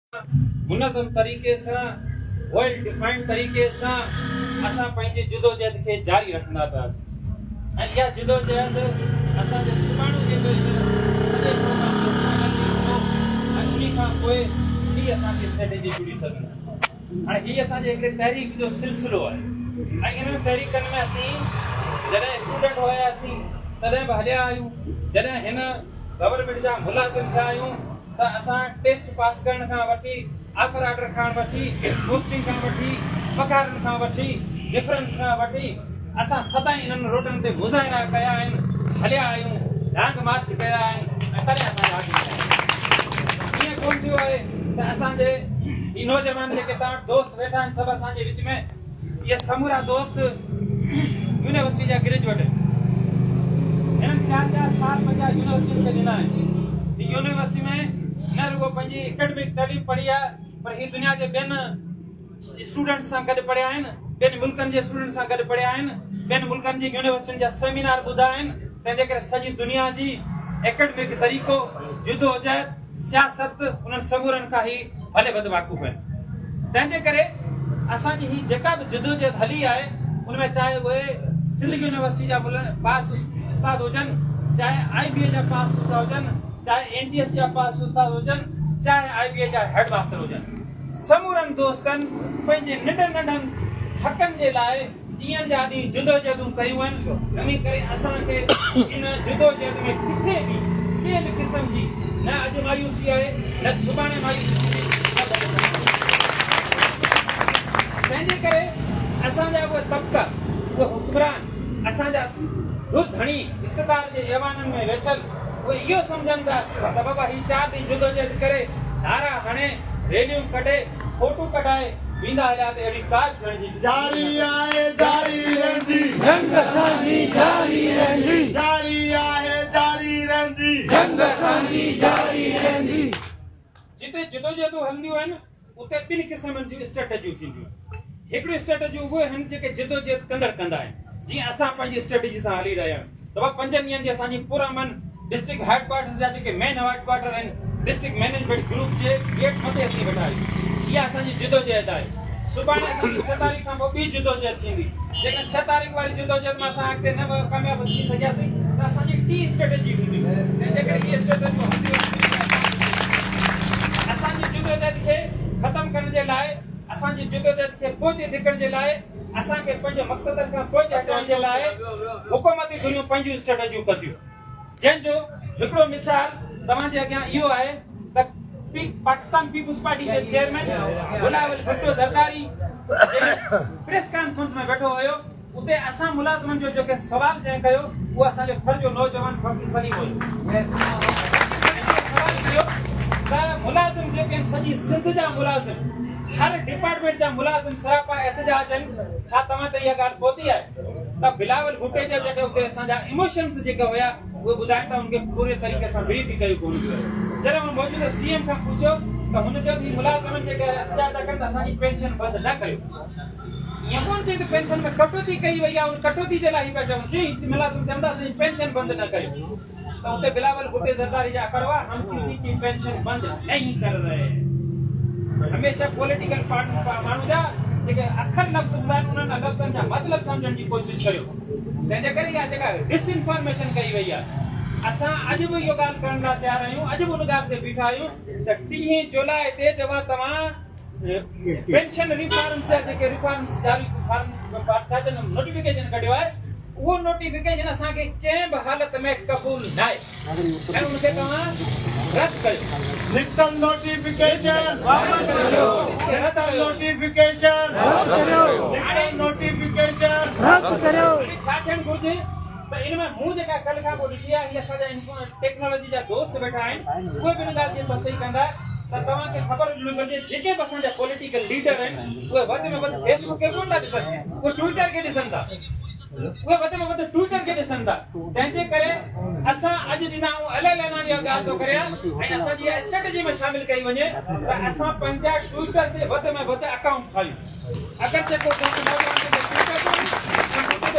मुनज़म तरीक़े सां वेल डिफाइंड तरीक़े सां असां पंहिंजी जुदोजहद खे जारी रखंदा पिया ऐं इहा जुदोजहद असांजे सुभाणे जेको सॼे प्रोग्राम जो फाइनल थींदो ऐं उन खां पोइ ही असांजी स्ट्रेटेजी जुड़ी सघंदी। हाणे हीअ असांजे हिकिड़े तहरीक जो सिलसिलो आहे ऐं इन्हनि तहरीकनि में असीं जॾहिं स्टूडेंट हुयासीं तॾहिं बि हलिया आहियूं। जॾहिं हिन गवर्नमेंट जा मुलाज़िम थिया आहियूं त असां टेस्ट पास करण खां वठी ऑफर ऑर्डर खां वठी पोस्टिंग खां वठी पघारनि खां वठी डिफरेंस खां वठी असां सदाईं इन्हनि रोडनि ते मुज़ाहिरा कया आहिनि, हलिया आहियूं, डांग मार्च कया आहिनि ऐं तॾहिं असां ईअं कोन थियो आहे त असांजे ही नौजवान जेके तव्हां दोस्त वेठा आहिनि सभु असांजे विच में इहे समूरा दोस्त यूनिवर्सिटी जा ग्रेजुएट आहिनि। हिननि 4-4 साल पंहिंजा यूनिवर्सिटी खे ॾिना आहिनि। ही यूनिवर्सिटी में न रुगो पंहिंजी एकेडमिक तालीम पढ़ी आहे पर ही दुनिया जे ॿियनि स्टूडेंट्स सां गॾु पढ़िया आहिनि, ॿियनि मुल्कनि जे स्टूडेंट सां गॾु पढ़िया आहिनि, ॿियनि मुल्कनि जी यूनिवर्सिटियुनि जा सेमिनार ॿुधा आहिनि। तंहिंजे करे सॼी दुनिया जी एकेडमिक तरीक़ो जुदोजहद सियासत उन्हनि समूरनि खां ई भले वधि वाक़ुफ़ आहिनि। तंहिंजे करे असांजी ही जेका बि जुदोजहद हली आहे उनमें चाहे उहे सिंध यूनिवर्सिटी जा पास उस्ताद हुजनि, चाहे IBA जा पास उस्ताद हुजनि, चाहे NTS जा पास उस्ताद हुजनि, चाहे IBA जा हेड मास्टर हुजनि, समूरनि दोस्तनि पंहिंजे नंढनि हक़नि जे लाइ ॾींहंनि जा ॾींहं जुदोजहदूं कयूं आहिनि। इन करे असांखे इन जुदोजहद में किथे बि कंहिं बि क़िस्म जी न अॼु मायूसी आहे न सुभाणे मायूसी। तंहिंजे करे असांजा उहे तबिका उहे हुक्मरान असांजा धणी इक़्तिदार जे ऐवाननि में वेठल उहे इहो सम्झनि था त बाबा ही 4 ॾींहं जुदोजहद करे नारा हणे रैलियूं कढे फोटू कढाए वेंदा हलिया त अहिड़ी का जारी आहे जारी रहंदी जंग असांजी जारी रहंदी, जारी आहे जारी रहंदी जंग असांजी जारी रहंदी। जिते जुदोजहदूं हलंदियूं आहिनि उते 2 क़िस्मनि जूं स्ट्रेटेजियूं थींदियूं। हिकिड़ियूं स्ट्रेटेजियूं उहे आहिनि जेके जुदोजहद कंदा आहिनि। जीअं असां पंहिंजी स्ट्रेटेजी सां हली रहिया आहियूं त 5 ॾींहंनि जी असांजी पुरअमन डिस्ट्रिक्ट हेडक्वार्टर्स जा जेके मेन हेडक्वार्टर आहिनि डिस्ट्रिक्ट मैनेजमेंट ग्रुप जे गेट मथे असीं वेठा आहियूं। इहा असांजी जुदोजहद आहे। सुभाणे असांजी 6 तारीख़ खां पोइ ॿी जुदोजहद थींदी। जेकॾहिं 6 तारीख़ वारी जुदोजहद मां असां अॻिते न कामयाबु थी सघियासीं त असांजी टी स्ट्रेटेजी हूंदी। तंहिंजे करे इहे स्ट्रेटेजियूं असांजी जुदोजहद खे ख़तमु करण जे लाइ, असांजी जुदोजहद खे पोइ धिकण जे लाइ, असांखे पंहिंजे मक़सदनि खां पोइ हटण जे लाइ हुकूमती दुनिया पंहिंजूं स्ट्रेटेजियूं कंदियूं। जंहिंजो हिकिड़ो मिसाल तव्हांजे अॻियां इहो आहे त पाकिस्तान पीपुल्स पार्टी जे chairman Bilawal Bhutto Zardari press conference में वेठो हुयो। उते असां मुलाज़िमनि जो जेके सवाल जंहिं कयो उहो असांजो फर्ज़ जो नौजवान फकीर सलीम हुयो। सवाल कयो त मुलाज़िम जेके आहिनि सॼी सिंध जा मुलाज़िम हर डिपार्टमेंट जा मुलाज़िम सरापा एहतजाज आहिनि, छा तव्हां ते इहा ॻाल्हि पहुती आहे त बिलावल भुट्टे जा जेके उते असांजा इमोशन्स जेके हुया उहे ॿुधाइनि था उनखे पूरे तरीक़े सां ब्रीफ कयो कोन पियो। जॾहिं हुन मौजूदा CM खां पुछियो त हुन चयो त मुलाज़िमनि जेके एहतजाज था कनि असांजी पेंशन बंदि न कयो। ईअं कोन चई त पेंशन में कटौती कई वई आहे, उन कटौती जे लाइ पिया चवनि जी मुलाज़िम चवंदा असांजी पेंशन बंदि न कयो। त उते बिलावल भुट्टे ज़रदारी जा अखर हुआ, हम किसी की पेंशन बंद नहीं कर रहे। हमेशा पॉलिटिकल माण्हू जा जेके अखर लफ़्ज़ ॿुधाइनि उन्हनि लफ़्ज़नि जा मतिलब सम्झण जी कोशिशि करियो। तंहिंजे करे इहा जेका डिसइंफॉर्मेशन कई वई आहे असां अॼु बि इहो ॻाल्हि करण लाइ तयारु आहियूं। अॼु बि उन ॻाल्हि ते बीठा आहियूं त 3 जुलाई ते जवाब तव्हां पेंशन रिफॉर्म्स जा जेके रिफॉर्म्स जारी नोटिफिकेशन कढियो आहे उहो नोटिफिकेशन असांखे कंहिं बि हालत में क़बूल न आहे ऐं उनखे तव्हां रद्द कयो। निकल नोटिफिकेशन रद्द कयो, नोटिफिकेशन नोटिफिकेशन रद्द कयो। छा थियणु घुरिजे त इन में मूं जेका कल्ह खां पोइ ॾिठी आहे हीअ असांजा टेक्नोलॉजी जा दोस्त वेठा आहिनि उहे बि इन ॻाल्हि जी तसही कंदा त तव्हांखे ख़बर हुजणी घुरिजे जेके बि असांजा पॉलिटिकल लीडर आहिनि उहे वधि में वधि फेसबुक खे कोन था ॾिसनि, उहे ट्विटर खे ॾिसनि था, उहे वधि में वधि ट्विटर खे ॾिसनि था। तंहिंजे करे असां अॼु ॾींदा आहियूं अलाए लानानी ॻाल्हि थो करे ऐं असांजी इहा स्ट्रेटेजी में शामिल कई वञे त असां पंहिंजा ट्विटर ते वधि में वधि अकाउंट ठाहियूं। अगरि जेको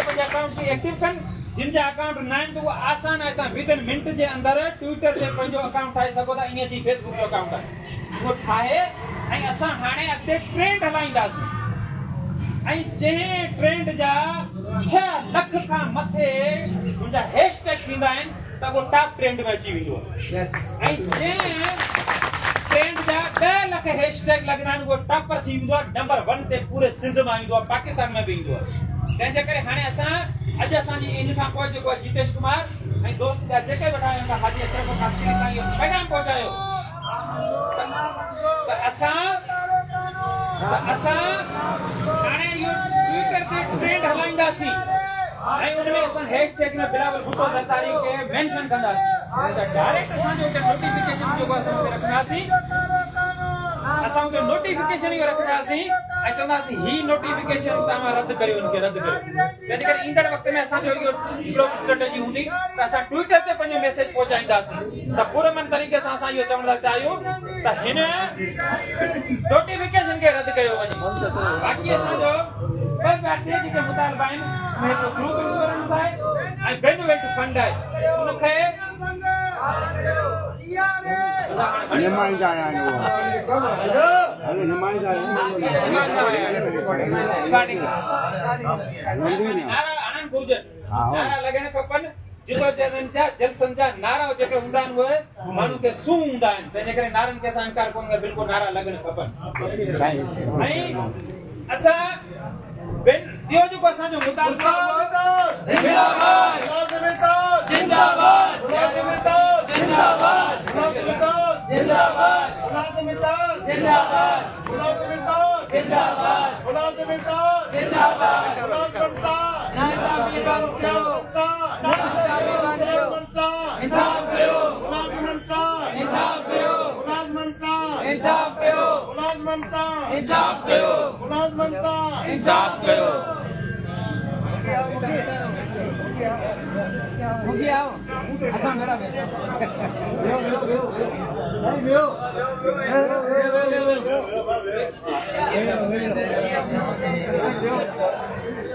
पंहिंजा अकाउंट खे एक्टिव कनि जिन जा अकाउंट न आहिनि त उहो आसान आहे। तव्हां विदिन मिंट जे अंदरि ट्विटर ते पंहिंजो अकाउंट ठाहे सघो था। ईअं जी फेसबुक जो अकाउंट आहे। उहो ठाहे ऐं असां हाणे अॻिते ट्रेंड हलाईंदासीं ऐं जंहिं ट्रेंड जा 6 लख खां मथे मुंहिंजा हैशटैग थींदा आहिनि त उहो टॉप ट्रेंड में अची वेंदो ऐं जंहिं ट्रेंड जा 10 लख हैशटैग लॻंदा आहिनि उहो टॉपर थी वेंदो आहे नंबर 1 ते पूरे सिंध मां ईंदो आहे पाकिस्तान में बि ईंदो आहे तंहिंजे करे हाणे असां अॼु असांजी इन खां पोइ जेको आहे जितेश कुमार ऐं दोस्त जा जेके वेठा आहिनि त हाजी अशरफ कासरी ताईं इहो पैगाम पहुचायो त असां हाणे इहो ट्विटर ते ट्रेंड हलाईंदासीं ऐं उन में असां हैशटैग में बिलावल भुट्टो ज़रदारी खे मेंशन कंदासीं त डायरेक्ट असांजो हुते नोटिफिकेशन जेको असां हुते रखंदासीं असां हुते नोटिफिकेशन इहो रखंदासीं ऐं चवंदासीं ही नोटिफिकेशन तव्हां रद्द करियो हुनखे रद्द करियो तंहिंजे करे ईंदड़ वक़्त में असांजो इहो हिकिड़ो स्ट्रेटेजी हूंदी त असां ट्विटर ते पंहिंजो मैसेज पहुचाईंदासीं त पुरमन तरीक़े सां असां इहो चवण था चाहियूं त हिन नोटिफिकेशन खे रद्द कयो वञे बाक़ी असांजो ॿ ॿिया जेके मुतालबा आहिनि उन हिकिड़ो ग्रुप इंश्योरेंस आहे ऐं बेनिफिट फंड आहे उनखे नुमाइंदा आहिनि उहो हलो नुमाइंदा आहिनि नारा आणनि घुरिजनि नारा लॻण खपनि जिदोजहदनि जा जलसनि जा नारा जेके हूंदा आहिनि उहे माण्हू खे सूं हूंदा आहिनि तंहिंजे करे नारनि खे असां इनकार कोन कयूं बिल्कुलु नारा लॻण खपनि ऐं असां ॿियो जेको असांजो मुतालबो जिंदाबाद जिंदाबाद जिंदाबाद जिंदाबाद जिंदाबाद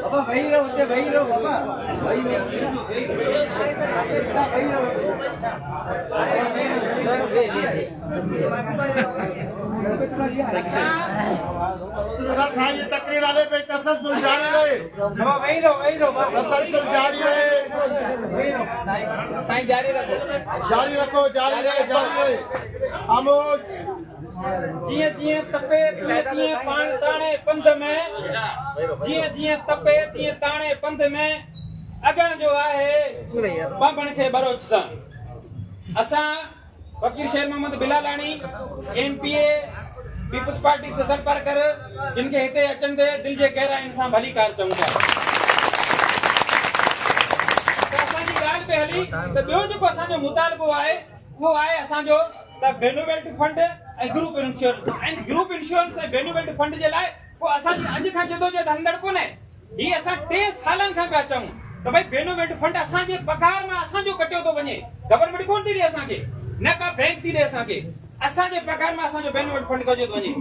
बाबा वही रहो बाबा वही साईं ये तकरीर वाले पे तसलसल जारी रहे वही रहो तसलसल जारी रहे साईं जारी रखो जारी रहे खामोश जीअं जीअं तपे तीअं पाण ताणे पंध में जीअं तपे तीअं ताणे पंध में अॻियां जो आहे बाबण खे बरोच सां असां फकीर शेर मोहम्मद बिलालानी एमपीए पीपल्स पार्टी से दरबार कर जिनके हिते अचण ते दिल जे गहराइन सां भली कार चऊं था असांजी ॻाल्हि पे हली त ॿियो जेको असांजो मुतालबो आहे उहो आहे असांजो त बेनिफिट फंड ऐं ग्रुप इंश्योरेंस ऐं बेनिफिट फंड जे लाइ पोइ असांजी अॼु खां जदोजहद हलंदड़ कोन्हे ही असां 3 सालनि खां पिया चऊं त भई बेनिफिट फंड असांजे पगार मां असांजो कटियो थो वञे गवर्नमेंट कोन थी ॾिए असांखे न का बैंक थी ॾिए असांखे असांजे पगार मां असांजो बेनिफिट फंड कटियो थो वञे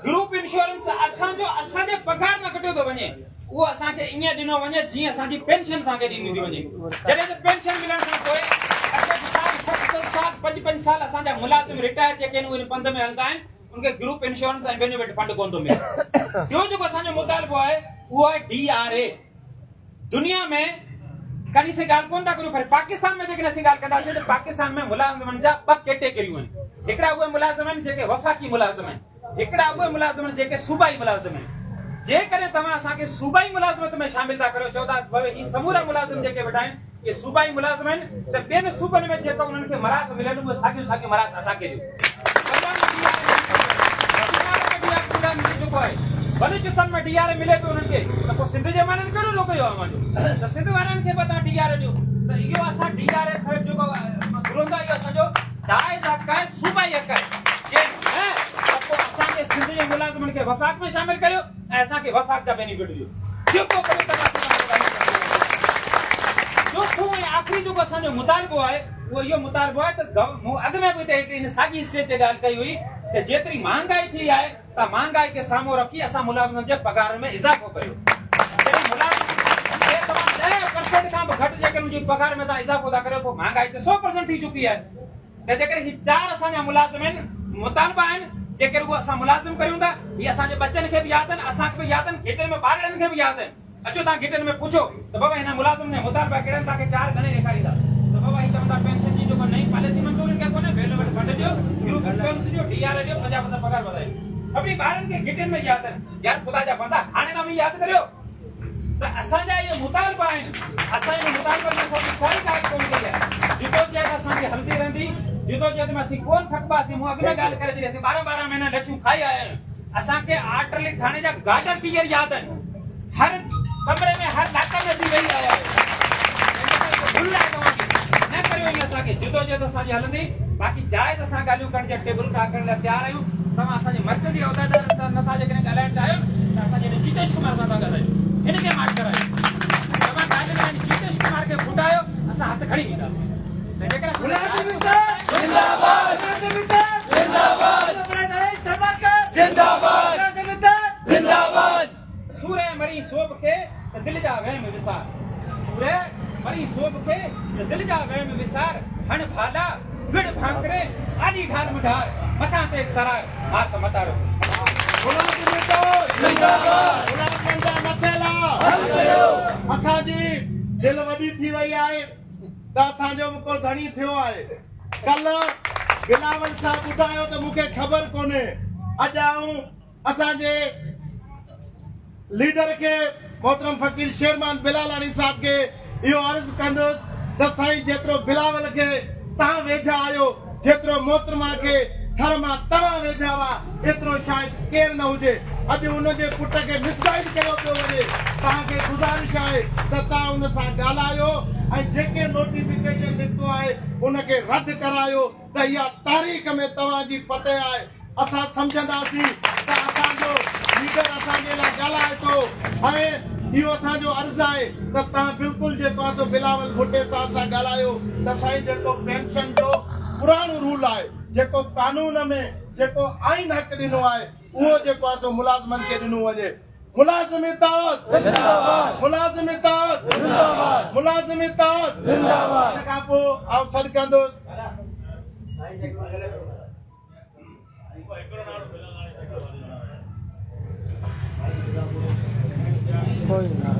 ग्रुप इंश्योरेंस असांजे पगार मां कटियो थो वञे उहो असांखे ईअं ॾिनो वञे जीअं असांजी पेंशन असांखे ॾिनी थी वञे जॾहिं त पेंशन मिलण खां पोइ 5 साल असांजा मुलाज़िम रिटायर जेके आहिनि उहे पंध में हलंदा आहिनि उनखे ग्रुप इंश्योरेंस ऐं बेनिफिट फंड कोन थो मिले ॿियो जेको असांजो मुतालबो आहे उहो आहे DRA दुनिया में कॾहिं से ॻाल्हि कोन था करियूं पर पाकिस्तान में जेकॾहिं असीं ॻाल्हि कंदासीं त पाकिस्तान में मुलाज़िमनि जा 2 कैटेगरियूं आहिनि हिकिड़ा उहे मुलाज़िम आहिनि जेके वफ़ाक़ी मुलाज़िम आहिनि हिकिड़ा उहे मुलाज़िम आहिनि जेके सूबाई मुलाज़िम आहिनि जेकॾहिं तव्हां असांखे सूबाई मुलाज़िमत में शामिल था करियो चओ था भई ही समूरा मुलाज़िम जेके वेठा आहिनि ये सूबाई मुलाज़िम आहिनि त ॿियनि सूबनि में जेका उन्हनि खे मराहत मिलनि उहे साॻियूं मराहत असांखे ॾियो जेको आहे बलूचिस्तान में DRA मिले पियो उन्हनि खे त पोइ सिंध जे माण्हुनि कहिड़ो रोकियो आहे मुंहिंजो त सिंध वारनि खे बि तव्हां DRA ॾियो त इहो असां DRA जेको घुरंदो आहे इहो असांजो जाइज़ हक़ आहे सूबाई हक़ आहे पोइ असांखे सिंध जे मुलाज़िमनि खे वफ़ाक़ में शामिल करियो ऐं असांखे वफ़ाक़ जा बेनिफिट ॾियो आख़िरी जेको असांजो मुतालबो आहे उहो इहो मुतालबो आहे त मूं अॻु में बि हिन साॻी स्टेज ते ॻाल्हि कई हुई त जेतिरी महांगाई थी आहे त महांगाई खे साम्हूं रखी असां मुलाज़िमनि जे पगार में इज़ाफ़ो कयो 10% खां बि घटि जेकर मुंहिंजी पगार में तव्हां इज़ाफ़ो था करियो पोइ महांगाई त 100% थी चुकी आहे तंहिंजे करे ही 4 असांजा मुलाज़िम आहिनि मुतालबा आहिनि जेकर वो असां मुलाज़िम करियूं था ये असांजे बच्चन खे बि याद आहिनि असांखे बि याद आहिनि घिटनि में ॿारड़नि खे बि याद आहिनि अचो तव्हां घिटनि में पुछो त बाबा हिन मुलाज़िम ने मुतालबा कहिड़ा तव्हांखे 4 घणे ॾेखारींदा त बाबा ही चवंदा पेंशन जी जेको नई पॉलिसी मंज़ूर कया कोन्हे बेनिफिट फंड ॾियो ग्रुप इंश्योरेंस ॾियो डीआर ॾियो 50% पगार वधायो सभिनी ॿारनि खे घिटनि में याद आहिनि यार ख़ुदा जा बंदा हाणे न बि यादि करियो त असांजा इहे मुतालबा आहिनि असां इन मुतालबनि में सभु काई ॻाल्हि कोन कई आहे जिदोजहद असांजी हलंदी रहंदी जिदोजहद में असीं कोन थकबासीं मूं अॻु में ॻाल्हि करे छॾी असीं 12 महीना लच्छूं खाई आया आहियूं असांखे आर्टरली थाणे जा गार्डन टीचर यादि आहिनि हर कमरे में हर लाका में असीं वेही आया आहियूं भुल आहे तव्हांजी न करियो ईअं असांखे जिदोजहद असांजी हलंदी बाक़ी जाइज़ असां ॻाल्हियूं करण जा टेबल था करण लाइ तयारु आहियूं तव्हां असांजे मर्कज़ी उहिदेदार नथा जेकॾहिं ॻाल्हाइण चाहियो त असांजे जितेश कुमार सां था ॻाल्हायूं हिनखे माठ करायो तव्हां ॻाल्हि में जितेश कुमार खे फुटायो असां हथ खणी वेंदासीं त जेकॾहिं सूरे मरी सोब के त दिल जा वहम विसार सूरे मरी सोब के त दिल जा वहम विसार हण भाला विड़ भांकरे आली ढाल मुढार मथा ते तरार हाथ मतारो असांजी दिल वॾी थी वई आहे त असांजो मुको घणी थियो आहे कल्ह बिलावल साहब ॿुधायो त मूंखे ख़बर कोन्हे अॼु आऊं असांजे लीडर के मोहतरम फकीर शेरमान बिलालानी साहब के इहो अर्ज़ कंदुसि त साईं जेतिरो बिलावल खे तव्हां वेझा आहियो जेतिरो मोहतरमा खे घर मां तव्हां वेझा हुआ एतिरो शायदि केरु न हुजे अॼु हुनजे पुट खे मिसगाइड कयो पियो वञे तव्हांखे गुज़ारिश आहे त तव्हां हुन सां ॻाल्हायो ऐं जेके नोटिफिकेशन निकितो आहे उनखे रद्द करायो त इहा तारीख़ में तव्हांजी फतेह आहे असां सम्झंदासीं त असांजो लीडर असांजे लाइ ॻाल्हाए थो ऐं इहो असांजो अर्ज़ु आहे त तव्हां बिल्कुलु जेको आहे सो बिलावल भुट्टे साहिब सां ॻाल्हायो त साईं जेको पेंशन जो पुराणो रूल आहे जेको कानून में जेको आइन हक़ ॾिनो आहे उहो जेको आहे सो मुलाज़िमनि खे ॾिनो वञे मुलाज़िम इत्तेहाद जिंदाबाद मुलाज़िम इत्तेहाद जिंदाबाद मुलाज़िम इत्तेहाद जिंदाबाद तंहिंखां पोइ आउं सॾु कंदुसि कोई ना